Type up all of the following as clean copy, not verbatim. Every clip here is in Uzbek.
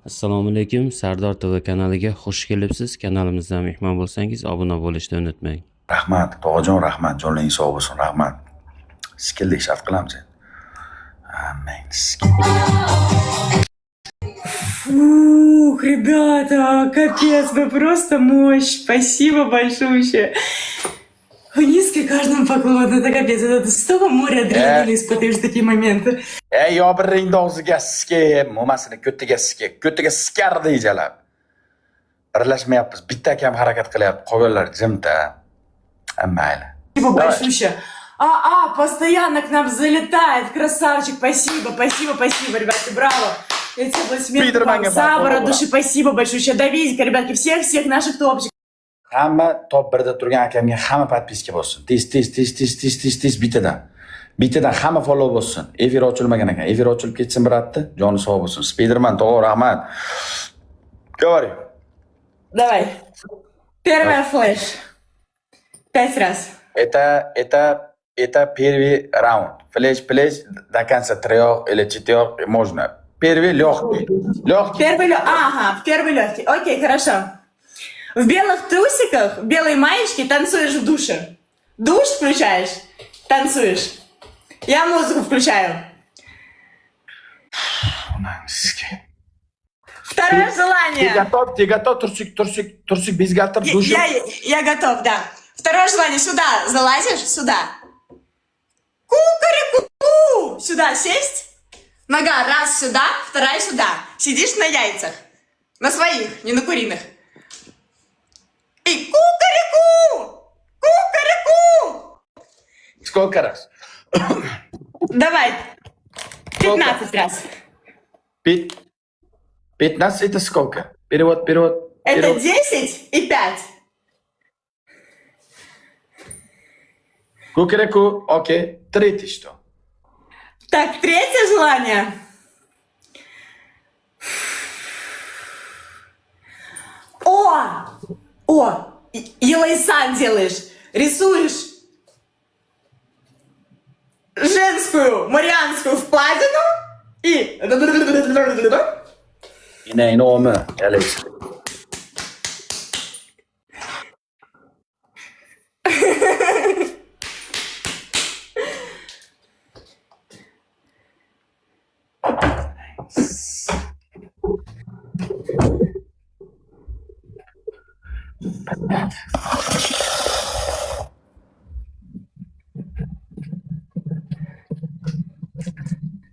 Assalomu alaykum, Sardor TV kanaliga xush kelibsiz. Kanalimizdan mehmon bo'lsangiz, obuna bo'lishni unutmang. Rahmat, tog'ajon, rahmat. Jonlaring sog' bo'lsin, rahmat. Skillik shart qilamiz endi. Amen. Фух, ребята, капец, вы просто мощь. Спасибо большое. Низкий каждому поклон, это капец. Это столько моря адреналина испытываешь в такие моменты. Yo bir ringni og'ziga sikib, mo'masini ko'tiga sikar deyjalab. Birlashmayapmiz. Bitta kam harakat qilyapti. Qolganlar jimta. Mayli. Спасибо большое. Постоянно к нам залетает. Красавчик, спасибо, ребята, браво. Я тебе аплодисменты. Сабора души, спасибо большое. Давидика, ребятки, всех наших топчиков. Hamma top 1da turgan akamga hamma podpiska bo'lsin. Tez bittadan hamma follow bo'lsin. Efir ochilmagan ekan. Efir ochilib ketsin biratdi. Joni sog' bo'lsin. Spiderman tog'a rahmat. Говори. Давай. Первая флеш. 5 раз. Это первый раунд. Флеш до конца 3 или 4 можно. Первый легкий. Первый легкий. Окей, хорошо. В белых трусиках, в белой маечке танцуешь в душе. Душ включаешь, танцуешь. Я музыку включаю. Второе желание. Ты готов? Турсик без готов душу. Я готов, да. Второе желание. Сюда залазишь, сюда. Ку-ку-ку-ку. Сюда сесть. Нога раз сюда, вторая сюда. Сидишь на яйцах. На своих, не на куриных. И ку-ку-ку. Ку-ку-ку. Сколько раз? Давай. 15 раз. 15 это сколько? Перевод. Это 10 и 5. Кукареку, окей. Третий что? Так, третье желание. Елайсан делаешь. Рисуешь женскую марианскую впадину и... Yine enorme. Alex.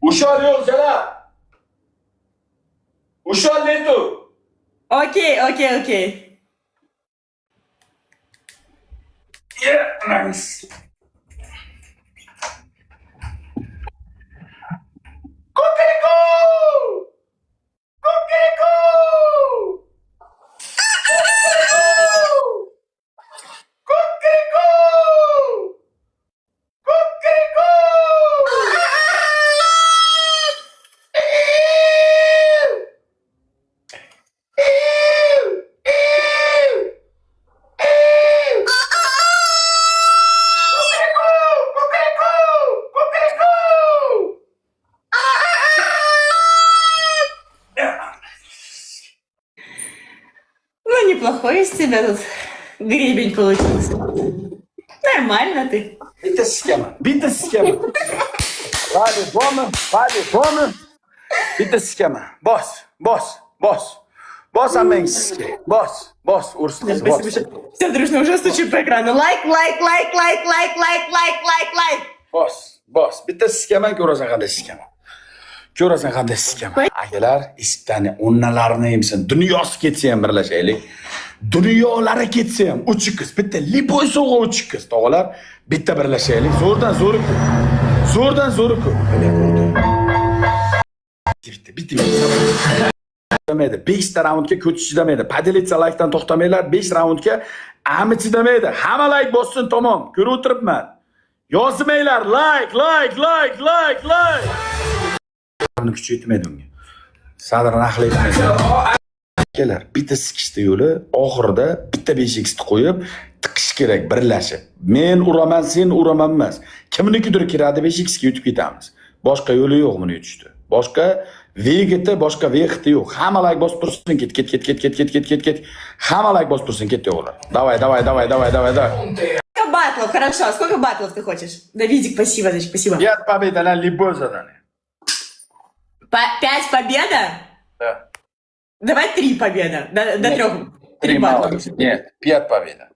Ушел yok selam. Ушел нету. Окей. Nice. Кукареку! Ну, неплохой из тебя тут гребень получился. Нормально ты. Bitta sixaman. Vale, bitta sixaman. Boss, ammang sizga. Boss, ursiz. Спасибо. Все дружно уже стучим по экрану. Лайк. Boss. Bitta sixaman ko'rasan qanday sixaman. Akalar, isitani o'nnalarini emsin. Dunyosi ketsa ham birlashaylik. Dunyolari ketsa ham uch qiz, bitta lipoy so'g'a uch qiz. Tog'alar, bitta birlashaylik. Zo'rdan zo'ri ko'p. Bitta. Chidamaydi. 5 ta raundga ko'chish chidamaydi. Padilitsa laykdan to'xtamanglar. 5 raundga ami chidamaydi. Hamma layk bossin, tamom. Ko'rib o'tiribman. Yozmanglar. Layk. Buni kuchaytirmaydi unga. Sadrini aqlaydi. Akalar, bitta sikishta yo'li oxirida bitta 5x ni qo'yib tiqish kerak birlashib. Men uraman, sen uraman emas. Kimnikidir kiradi 5x ga yutib ketamiz. Boshqa yo'li yo'q buni yutishda. Boshqa Vegiti boshqa vexti yo'q. Hamma like bosib tursin, ket. Hamma like bosib tursin, ketdi o'g'lar. Давай. Сколько батлов, хорошо. Сколько батлов ты хочешь? Давидик, спасибо, зайчик, спасибо. 5 победа на любое задание. 5 победа? Да. Давай 3 победа. До 3. 3 мало. батла. Нет, 5 победа.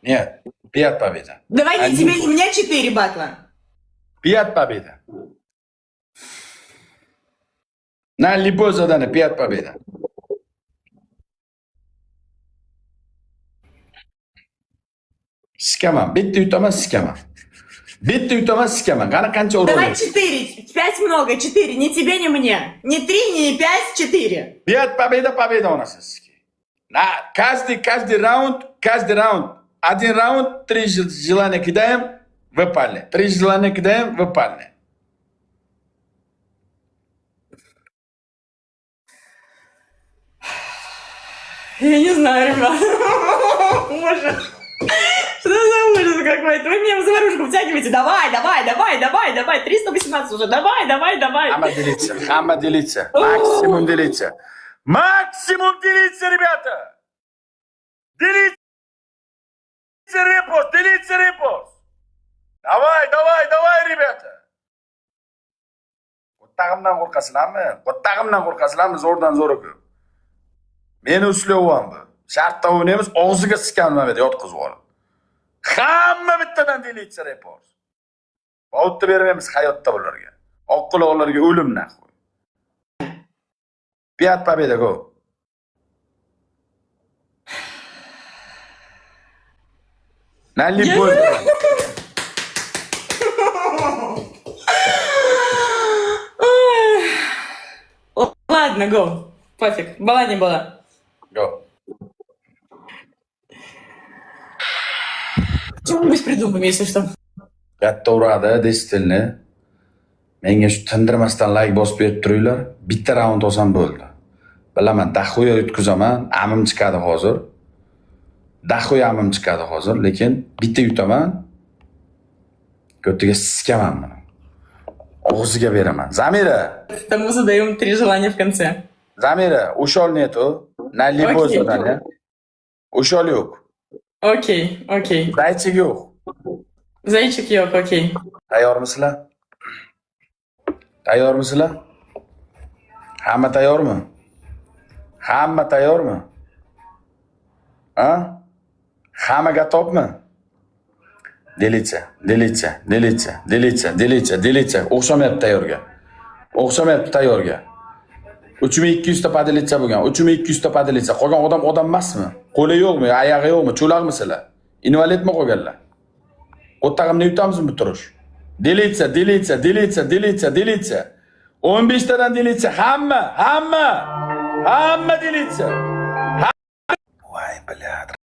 Нет, 5 победа. Давай не тебе, не мне 4 батла. 5 победа. На любое задание 5 победа. Sikaman. Bitta yutaman, sikaman. Bitta yutaman, sikaman. Qani qancha urib Давай olyapsiz? 4. 5 много, 4. Ни тебе, ни мне. Не 3, не 5, 4. 5 победа у нас есть. На каждый раунд, один раунд, 3 желания кидаем, выпали. 3 желания кидаем, выпали. Я не знаю, ребят. Боже. Что за ужас какой-то? Вы меня в заварушку втягиваете. Давай. 318 уже. Давай. Hamma делится. Максимум делится, ребята. Делите репост. Давай, ребята. Qo'ttag'imdan qo'rqasizlarmi? Zo'rdan zo'r ku. Meni ushlab bu. Shartda o'ynaymiz, og'ziga sikanman dedi, yotqizib olib. Hamma bittadan delete report. Va'dni bermaymiz hayotda bularga. Oqquloqlarga o'lim naqo'y. 5 победа go. Nali bo'l. Ладно, го. Пофиг. Была не была. Go. Что-нибудь придумаем, если что. Katta uradi destilni. Menga shu tindirmasdan like bosib berib turinglar. Bitta raund olsam bo'ldi. Bilaman, dahoya yutkazaman, amim chiqadi hozir. Lekin bitta yutaman. Ko'tiga siskaman buni. Og'ziga beraman. Zamira. Тому задаем 3 желания в конце. Zamira, ushol netu. Na любое задание. Ushol yo'q. Окей. Zaychik yo'q. Зайчик ёк, окей. Tayyormisizlar? Hamma tayyormi? Ha? Hamma gatobmi? Delitsa. O'xshamayapti tayyorga. 3200 ta padilitsa bo'lgan. 3200 ta padilitsa. Qolgan odam emasmi? Qo'li yo'qmi, oyog'i yo'qmi? Cho'laqmisizlar? Invalidmi qolganlar? Qo'ttag'imni yutamizmi bu turish? Delitsa. 15 tadan delitsa. Hamma delitsa. Voy, bilat.